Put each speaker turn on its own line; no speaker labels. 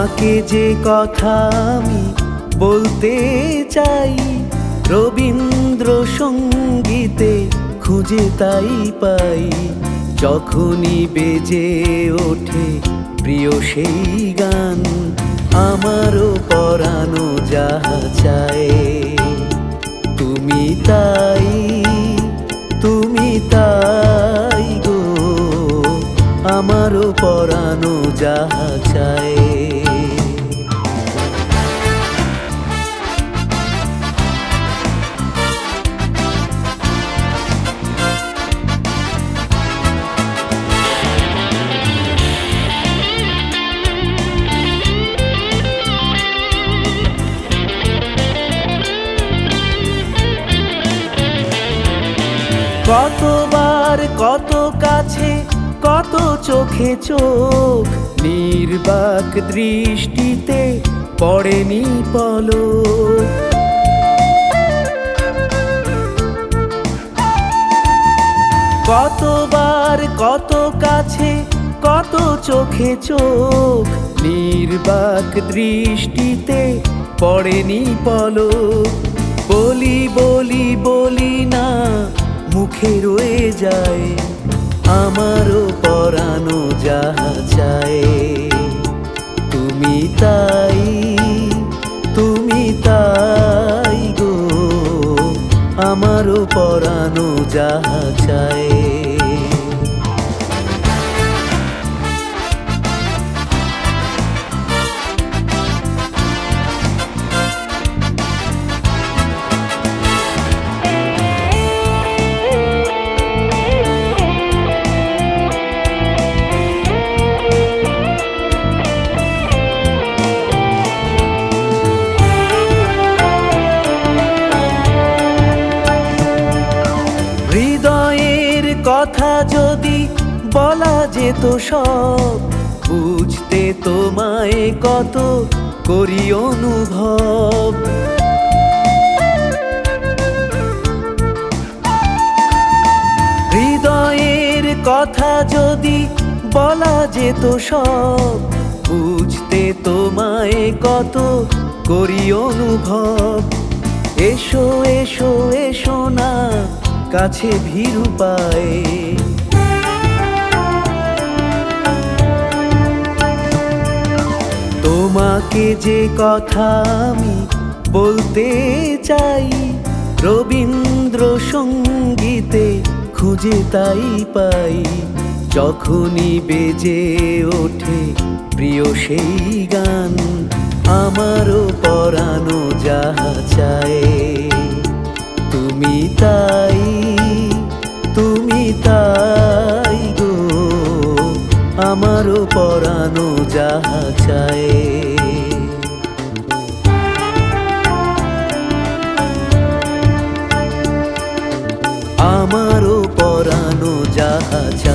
তোমাকে যে কথা আমি বলতে চাই, রবীন্দ্র সঙ্গীতে খুঁজে তাই পাই। যখনই বেজে ওঠে প্রিয় সেই গান, আমারও পরানো যাহা চায়। তুমি তাই, তুমি তাই গো, আমারও পরানো যাহা চায়। কতবার কত কাছে কত চোখে চোখ, নির্বাক দৃষ্টিতে পড়েনি পলক। কতবার কত কাছে কত চোখে চোখ, নির্বাক দৃষ্টিতে পড়েনি পলক। বলি বলি বলি না, মুখে রয়ে যায়, আমারও পরানো যাহা চায়। তুমি তাই, তুমি তাই গো, আমারও পরানো যাহা চায়। হৃদয়ের কথা যদি বলা যেত সব, বুঝতে তোমায় কত করি অনুভব। হৃদয়ের কথা যদি বলা যেত সব, বুঝতে তোমায় কত করি অনুভব। এসো এসো এসো না, কাছে ভীরু পায়ে। তোমাকে যে কথা আমি বলতে চাই, রবীন্দ্র সঙ্গীতে খুঁজে তাই পাই। যখনই বেজে ওঠে প্রিয় সেই গান, আমারও পরানো যাহা চায়। তুমি তাই, তুমি তাই গো, আমারও পরানো যাহা চায়। আমারও পরানো যাহা চায়।